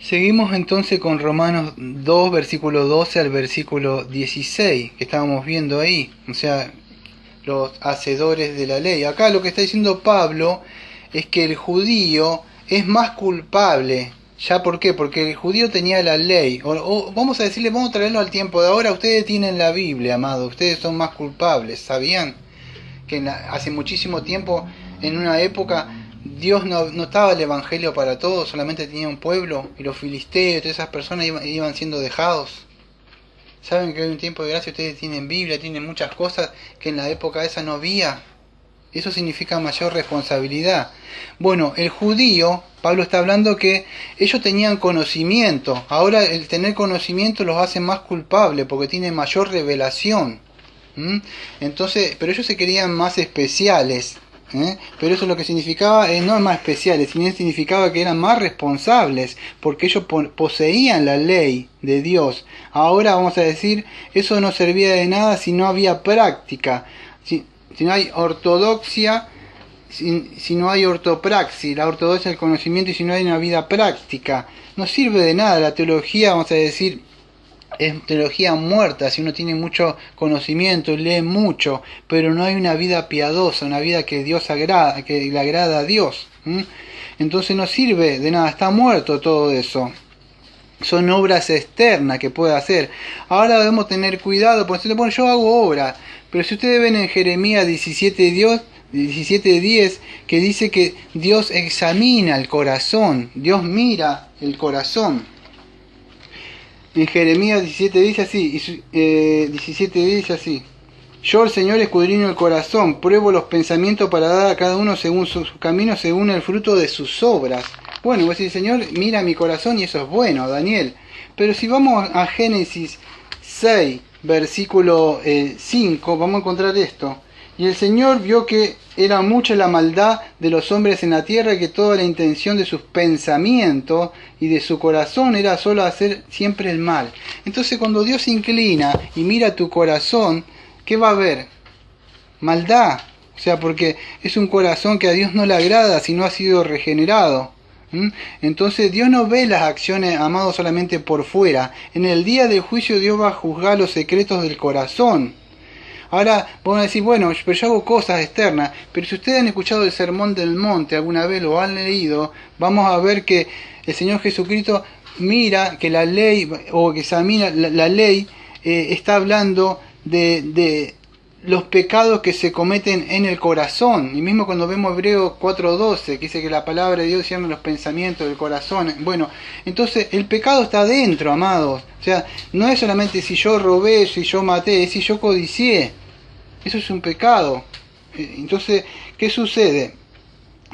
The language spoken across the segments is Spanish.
Seguimos entonces con Romanos 2, versículo 12 al versículo 16, que estábamos viendo ahí, o sea, los hacedores de la ley. Acá lo que está diciendo Pablo es que el judío es más culpable. ¿Ya por qué? Porque el judío tenía la ley. O vamos a decirle, vamos a traerlo al tiempo de ahora, ustedes tienen la Biblia, amado, ustedes son más culpables. ¿Sabían que hace muchísimo tiempo, en una época, Dios no estaba el evangelio para todos, solamente tenía un pueblo, y los filisteos y todas esas personas iban siendo dejados? Saben que hay un tiempo de gracia, ustedes tienen Biblia, tienen muchas cosas que en la época esa no había. Eso significa mayor responsabilidad. Bueno, el judío, Pablo está hablando que ellos tenían conocimiento. Ahora el tener conocimiento los hace más culpables porque tienen mayor revelación. Entonces, pero ellos se querían más especiales. Pero eso lo que significaba no más especiales, sino significaba que eran más responsables, porque ellos poseían la ley de Dios. Ahora vamos a decir, eso no servía de nada si no había práctica, si no hay ortodoxia, si no hay ortopraxis, la ortodoxia del conocimiento, y si no hay una vida práctica. No sirve de nada la teología, vamos a decir, es teología muerta si uno tiene mucho conocimiento, lee mucho, pero no hay una vida piadosa, una vida que Dios agrada, que le agrada a Dios. Entonces no sirve de nada, está muerto todo eso. Son obras externas que puede hacer. Ahora debemos tener cuidado, porque bueno, yo hago obras, pero si ustedes ven en Jeremías 17:10, que dice que Dios examina el corazón, Dios mira el corazón. En Jeremías 17 dice así, 17 dice así: yo el Señor escudriño el corazón, pruebo los pensamientos para dar a cada uno según sus caminos, según el fruto de sus obras. Bueno, vos decís, Señor, mira mi corazón, y eso es bueno, Daniel. Pero si vamos a Génesis 6, versículo 5, vamos a encontrar esto. Y el Señor vio que era mucha la maldad de los hombres en la tierra, y que toda la intención de sus pensamientos y de su corazón era solo hacer siempre el mal. Entonces cuando Dios se inclina y mira tu corazón, ¿qué va a ver? Maldad. O sea, porque es un corazón que a Dios no le agrada si no ha sido regenerado. Entonces Dios no ve las acciones, amados, solamente por fuera. En el día del juicio Dios va a juzgar los secretos del corazón. Ahora van a decir, bueno, pero yo hago cosas externas. Pero si ustedes han escuchado el Sermón del Monte alguna vez, lo han leído, vamos a ver que el Señor Jesucristo mira que la ley, o que examina la ley, está hablando de los pecados que se cometen en el corazón. Y mismo cuando vemos Hebreos 4:12, que dice que la palabra de Dios llama los pensamientos del corazón. Bueno, entonces el pecado está dentro, amados. O sea, no es solamente si yo robé, si yo maté, es si yo codicié. Eso es un pecado. Entonces, ¿qué sucede?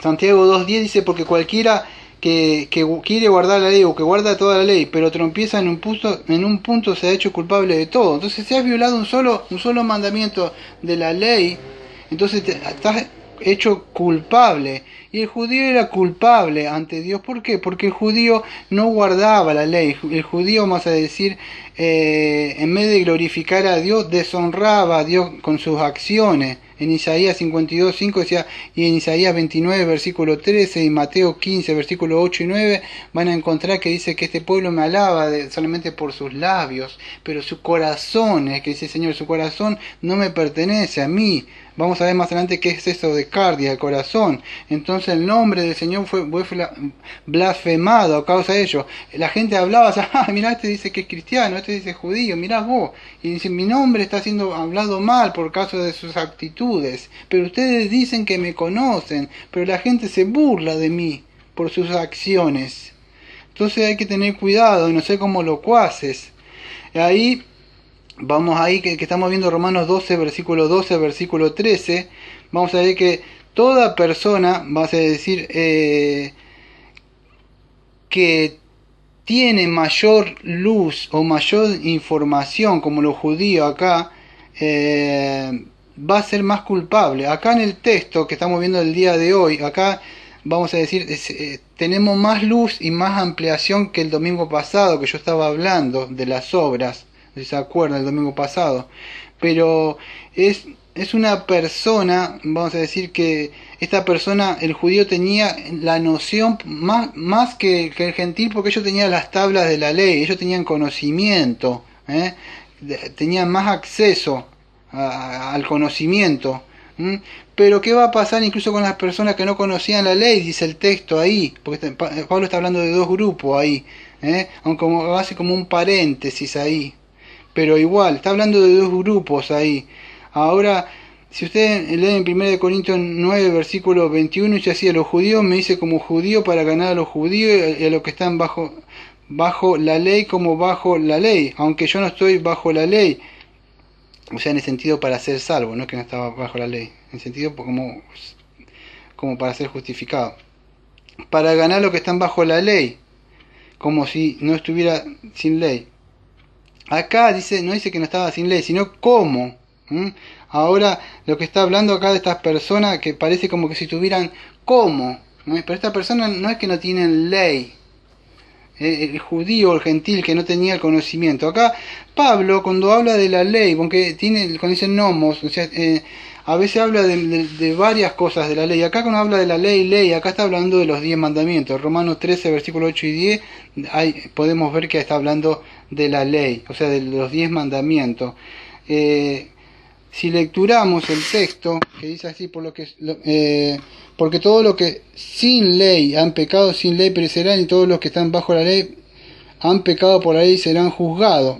Santiago 2:10 dice, porque cualquiera que quiere guardar la ley, o que guarda toda la ley, pero tropieza en un punto se ha hecho culpable de todo. Entonces, si has violado un solo mandamiento de la ley, entonces estás hecho culpable. Y el judío era culpable ante Dios. ¿Por qué? Porque el judío no guardaba la ley. El judío, vamos a decir, en vez de glorificar a Dios, deshonraba a Dios con sus acciones. En Isaías 52:5 decía, y en Isaías 29, versículo 13, y Mateo 15, versículo 8 y 9, van a encontrar que dice que este pueblo me alaba solamente por sus labios, pero su corazón, es que dice el Señor, su corazón no me pertenece a mí. Vamos a ver más adelante qué es eso de cardia, el corazón. Entonces el nombre del Señor fue blasfemado a causa de ello. La gente hablaba, mirá, este dice que es cristiano, este dice judío, mirá vos. Y dice, mi nombre está siendo hablado mal por causa de sus actitudes. Pero ustedes dicen que me conocen, pero la gente se burla de mí por sus acciones. Entonces hay que tener cuidado, no sé cómo locuaces. Ahí vamos ahí que estamos viendo Romanos 12, versículo 12, versículo 13. Vamos a ver que toda persona, vamos a decir, que tiene mayor luz o mayor información, como los judíos acá, va a ser más culpable. Acá en el texto que estamos viendo el día de hoy, acá vamos a decir, tenemos más luz y más ampliación que el domingo pasado, que yo estaba hablando de las obras. Si se acuerdan, el domingo pasado. Pero es una persona, vamos a decir, que esta persona, el judío, tenía la noción más que el gentil, porque ellos tenían las tablas de la ley, ellos tenían conocimiento, tenían más acceso al conocimiento. Pero ¿qué va a pasar incluso con las personas que no conocían la ley? Dice el texto ahí, porque Pablo está hablando de dos grupos ahí, aunque hace como un paréntesis ahí, pero igual, está hablando de dos grupos ahí. Ahora, si usted lee en 1 Corintios 9, versículo 21, dice así: a los judíos me hice como judío para ganar a los judíos, y a los que están bajo la ley como bajo la ley, aunque yo no estoy bajo la ley. O sea, en el sentido para ser salvo, no es que no estaba bajo la ley, en el sentido como para ser justificado. Para ganar a los que están bajo la ley, como si no estuviera sin ley. Acá dice, no dice que no estaba sin ley, sino cómo. Ahora lo que está hablando acá de estas personas que parece como que si tuvieran cómo, pero estas personas no es que no tienen ley. El judío o el gentil que no tenía el conocimiento. Acá Pablo, cuando habla de la ley, porque cuando dice nomos, o sea, a veces habla de varias cosas de la ley. Acá cuando habla de la ley, acá está hablando de los 10 mandamientos. Romanos 13, versículos 8 y 10, podemos ver que está hablando de la ley, o sea, de los 10 mandamientos. Si lecturamos el texto, que dice así, porque todo lo que sin ley han pecado, sin ley perecerán, y todos los que están bajo la ley han pecado por la ley serán juzgados.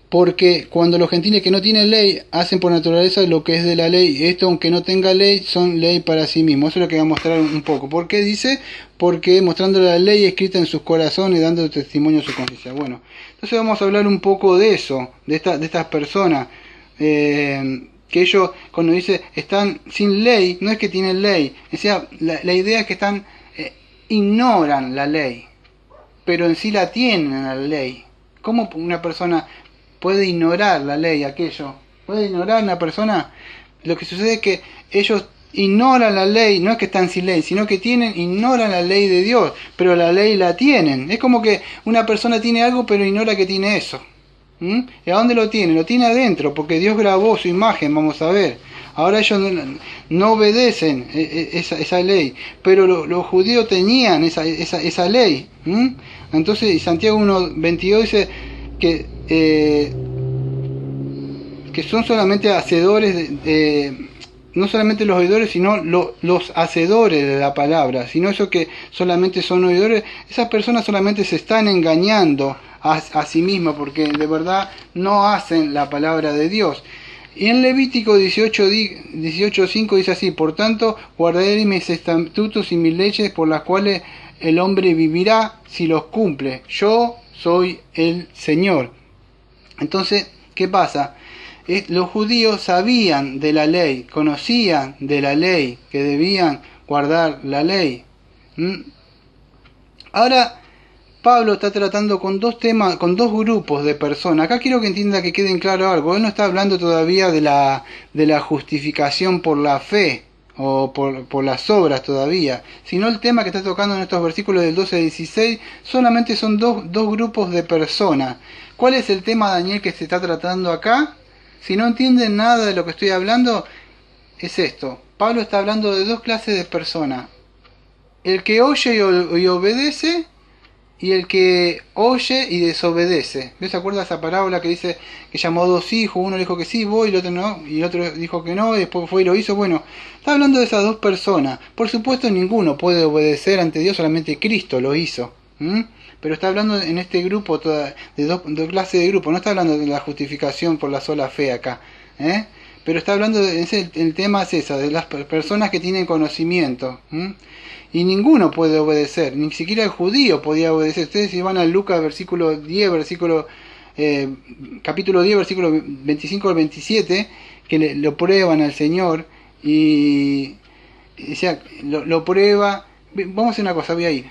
Porque cuando los gentiles que no tienen ley hacen por naturaleza lo que es de la ley, esto aunque no tenga ley, son ley para sí mismos. Eso es lo que va a mostrar un poco. ¿Por qué dice? Porque mostrando la ley escrita en sus corazones, dando testimonio de su conciencia. Bueno, entonces vamos a hablar un poco de eso, de estas personas. Que ellos, cuando dice están sin ley, no es que tienen ley. O sea, la idea es que ignoran la ley, pero en sí la tienen la ley. ¿Cómo una persona puede ignorar la ley, aquello? ¿Puede ignorar una persona? Lo que sucede es que ellos ignoran la ley, no es que están sin ley, sino que ignoran la ley de Dios, pero la ley la tienen. Es como que una persona tiene algo, pero ignora que tiene eso. ¿Y a dónde lo tiene? Lo tiene adentro, porque Dios grabó su imagen, vamos a ver. Ahora ellos no obedecen esa ley, pero los judíos tenían esa ley. Entonces Santiago 1:22 dice que son solamente hacedores, no solamente los oidores, sino los hacedores de la palabra, sino eso que solamente son oidores. Esas personas solamente se están engañando a sí mismas, porque de verdad no hacen la palabra de Dios. Y en Levítico 18:5 dice así: por tanto, guardaré mis estatutos y mis leyes, por las cuales el hombre vivirá si los cumple. Yo soy el Señor. Entonces, ¿qué pasa? Los judíos sabían de la ley, conocían de la ley, que debían guardar la ley. Ahora, Pablo está tratando con dos temas, con dos grupos de personas. Acá quiero que entienda, que queden claro algo. Él no está hablando todavía de la justificación por la fe o por las obras todavía, sino el tema que está tocando en estos versículos del 12 al 16 solamente son dos grupos de personas. ¿Cuál es el tema, Daniel, que se está tratando acá? Si no entienden nada de lo que estoy hablando, es esto. Pablo está hablando de dos clases de personas: el que oye y obedece, y el que oye y desobedece. ¿Ves? ¿Se acuerda esa parábola que dice que llamó a dos hijos? Uno dijo que sí, voy, y el otro no, y el otro dijo que no, y después fue y lo hizo. Bueno, está hablando de esas dos personas. Por supuesto, ninguno puede obedecer ante Dios, solamente Cristo lo hizo. Pero está hablando en este grupo de dos clases de grupos. No está hablando de la justificación por la sola fe acá. Pero está hablando el tema es esa, de las personas que tienen conocimiento. Y ninguno puede obedecer, ni siquiera el judío podía obedecer. Ustedes si van a Lucas capítulo 10, versículo 25 al 27, que lo prueban al Señor, y o sea, lo prueba. Vamos a hacer una cosa, voy a ir.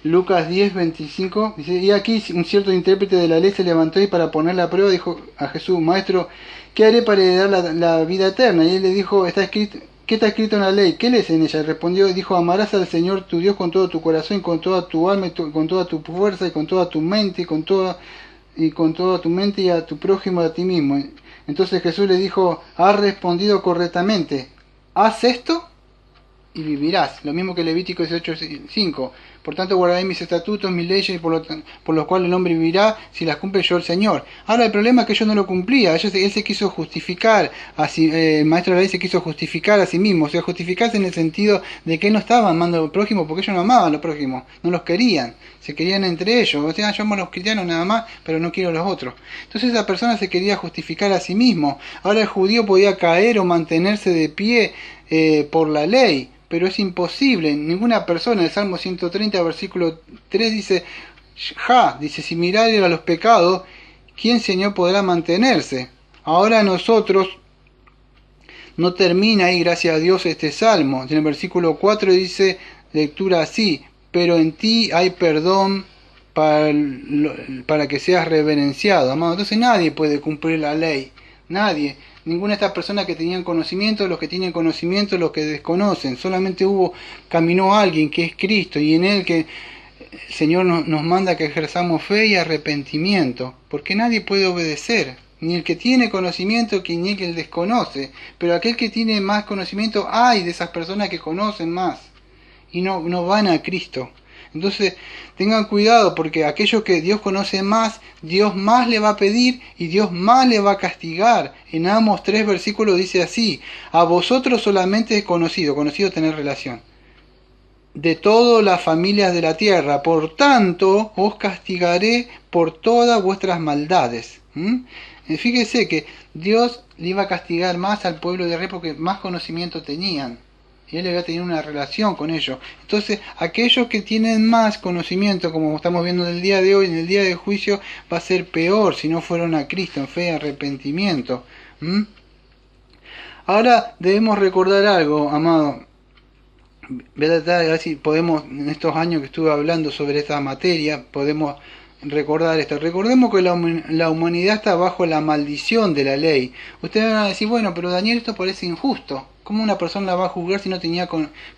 Lucas 10, 25, dice: y aquí un cierto intérprete de la ley se levantó, y para poner la prueba dijo a Jesús: Maestro, ¿qué haré para heredar la vida eterna? Y él le dijo: está escrito, ¿qué está escrito en la ley? ¿Qué lees en ella? Y respondió y dijo: amarás al Señor tu Dios con todo tu corazón, con toda tu alma, con toda tu fuerza, y con toda tu mente, y con toda tu mente, y a tu prójimo, a ti mismo. Entonces Jesús le dijo: has respondido correctamente, haz esto y vivirás. Lo mismo que Levítico 18:5. Por tanto guardaré mis estatutos, mis leyes, por los cuales el hombre vivirá, si las cumple yo el Señor. Ahora el problema es que ellos no lo cumplía. Él se quiso justificar, el maestro de la ley se quiso justificar a sí mismo. O sea, justificarse en el sentido de que él no estaba amando al prójimo porque ellos no amaban a los prójimos, no los querían. Se querían entre ellos. O sea, yo amo a los cristianos nada más, pero no quiero a los otros. Entonces esa persona se quería justificar a sí mismo. Ahora el judío podía caer o mantenerse de pie por la ley. Pero es imposible, ninguna persona, el Salmo 130, versículo 3 dice, dice, si mirare a los pecados, ¿quién Señor podrá mantenerse? Ahora nosotros, no termina ahí, gracias a Dios, este Salmo. En el versículo 4 dice, lectura así, pero en ti hay perdón para que seas reverenciado, amado. Entonces nadie puede cumplir la ley, nadie. Ninguna de estas personas que tenían conocimiento, los que tienen conocimiento, los que desconocen. Solamente caminó alguien que es Cristo y en él que el Señor nos manda que ejerzamos fe y arrepentimiento. Porque nadie puede obedecer. Ni el que tiene conocimiento ni el que desconoce. Pero aquel que tiene más conocimiento, hay de esas personas que conocen más. Y no van a Cristo. Entonces tengan cuidado porque aquello que Dios conoce más, Dios más le va a pedir y Dios más le va a castigar. En Amos 3 versículos dice así, a vosotros solamente es conocido tener relación, de todas las familias de la tierra, por tanto os castigaré por todas vuestras maldades. Fíjese que Dios le iba a castigar más al pueblo de Israel porque más conocimiento tenían. Y él había tenido una relación con ellos. Entonces, aquellos que tienen más conocimiento, como estamos viendo en el día de hoy, en el día del juicio, va a ser peor si no fueron a Cristo en fe y arrepentimiento. Ahora debemos recordar algo, amado. Voy a tratar de ver si podemos, en estos años que estuve hablando sobre esta materia, podemos recordar esto. Recordemos que la humanidad está bajo la maldición de la ley. Ustedes van a decir, bueno, pero Daniel, esto parece injusto. ¿Cómo una persona la va a juzgar si no tenía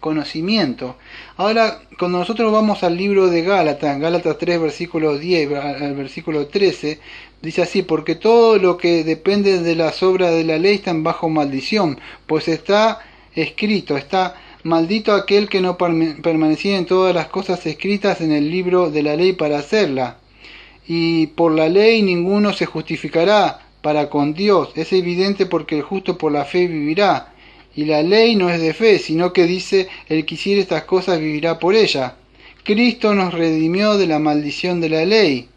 conocimiento? Ahora, cuando nosotros vamos al libro de Gálatas 3, versículo 10 al versículo 13, dice así, porque todo lo que depende de las obras de la ley están bajo maldición, pues está escrito, está maldito aquel que no permanecía en todas las cosas escritas en el libro de la ley para hacerla. Y por la ley ninguno se justificará para con Dios. Es evidente porque el justo por la fe vivirá. Y la ley no es de fe, sino que dice, el que hiciere estas cosas vivirá por ella. Cristo nos redimió de la maldición de la ley.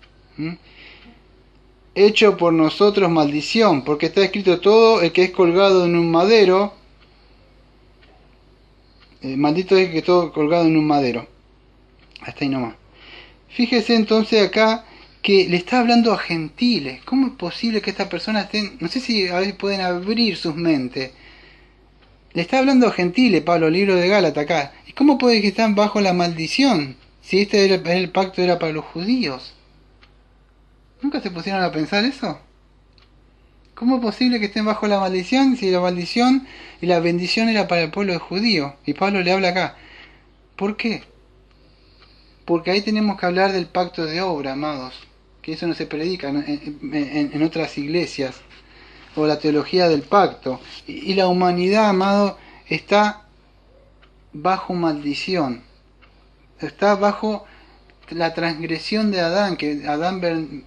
Hecho por nosotros maldición, porque está escrito todo el que es colgado en un madero. Maldito es el que todo colgado en un madero. Hasta ahí nomás. Fíjese entonces acá que le está hablando a gentiles. ¿Cómo es posible que estas personas estén, no sé si a veces pueden abrir sus mentes? Le está hablando a gentiles, Pablo, el libro de Gálatas acá. ¿Y cómo puede que están bajo la maldición? Si el pacto era para los judíos. ¿Nunca se pusieron a pensar eso? ¿Cómo es posible que estén bajo la maldición si la maldición y la bendición era para el pueblo judío? Y Pablo le habla acá. ¿Por qué? Porque ahí tenemos que hablar del pacto de obra, amados. Que eso no se predica en otras iglesias. O la teología del pacto. Y la humanidad, amado, está bajo maldición. Está bajo la transgresión de Adán, que Adán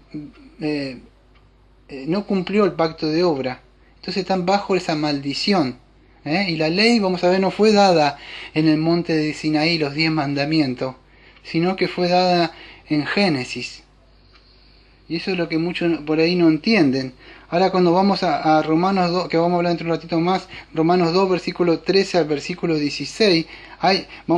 no cumplió el pacto de obra. Entonces están bajo esa maldición. Y la ley, vamos a ver, no fue dada en el monte de Sinaí, los 10 mandamientos, sino que fue dada en Génesis. Y eso es lo que muchos por ahí no entienden. Ahora cuando vamos a Romanos 2, que vamos a hablar dentro de un ratito más, Romanos 2, versículo 13 al versículo 16,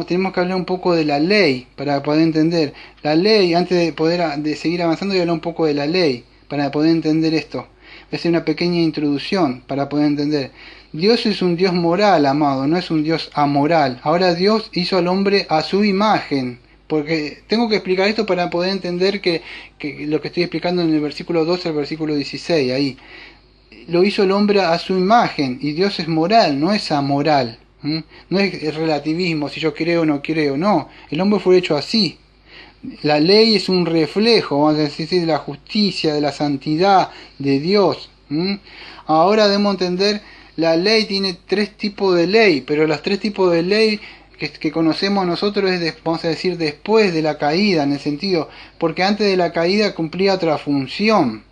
tenemos que hablar un poco de la ley para poder entender. La ley, antes de seguir avanzando, voy a hablar un poco de la ley para poder entender esto. Voy a hacer una pequeña introducción para poder entender. Dios es un Dios moral, amado, no es un Dios amoral. Ahora Dios hizo al hombre a su imagen. Porque tengo que explicar esto para poder entender que lo que estoy explicando en el versículo 12 al versículo 16, ahí. Lo hizo el hombre a su imagen, y Dios es moral, no es amoral. No es relativismo, si yo creo o no creo, no. El hombre fue hecho así. La ley es un reflejo, vamos a decir, de la justicia, de la santidad de Dios. Ahora debemos entender la ley tiene tres tipos de ley, pero los tres tipos de ley que conocemos nosotros es, vamos a decir, después de la caída, en el sentido, porque antes de la caída cumplía otra función.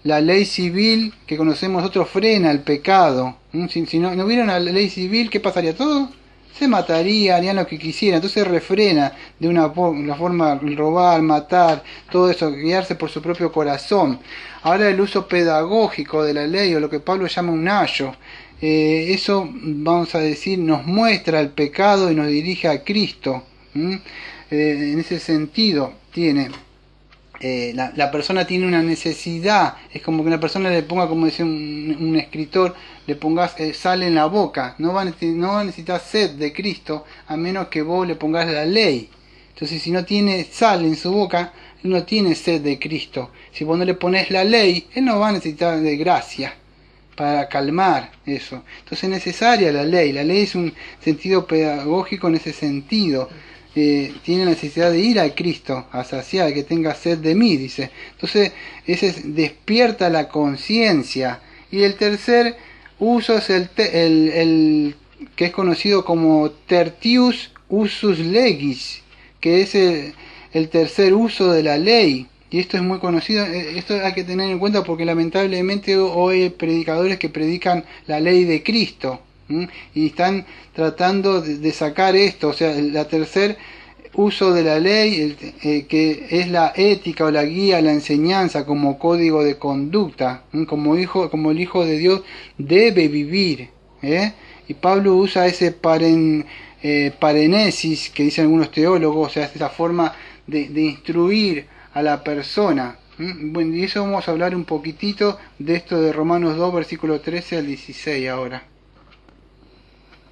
La ley civil que conocemos nosotros frena el pecado. Si no hubiera una ley civil, ¿qué pasaría? Todo se mataría, harían lo que quisieran, entonces refrena de una forma robar, matar, todo eso, guiarse por su propio corazón. Ahora el uso pedagógico de la ley, o lo que Pablo llama un ayo, eso, vamos a decir, nos muestra el pecado y nos dirige a Cristo. En ese sentido tiene... la persona tiene una necesidad, es como que una persona le ponga, como decía un escritor, le pongas sal en la boca, no va a necesitar sed de Cristo a menos que vos le pongas la ley. Entonces, si no tiene sal en su boca, él no tiene sed de Cristo. Si vos no le pones la ley, él no va a necesitar de gracia para calmar eso. Entonces es necesaria la ley es un sentido pedagógico en ese sentido. Tiene la necesidad de ir a Cristo, a saciar, que tenga sed de mí, dice. Entonces, ese despierta la conciencia. Y el tercer uso es el que es conocido como tertius usus legis, que es el tercer uso de la ley. Y esto es muy conocido, esto hay que tener en cuenta porque lamentablemente hoy hay predicadores que predican la ley de Cristo. Y están tratando de sacar esto, o sea, la tercer uso de la ley, que es la ética o la guía, la enseñanza como código de conducta, como el Hijo de Dios debe vivir. Y Pablo usa ese parenesis que dicen algunos teólogos, o sea, esa forma de instruir a la persona. Bueno, y eso vamos a hablar un poquitito de esto de Romanos 2, versículo 13 al 16 ahora.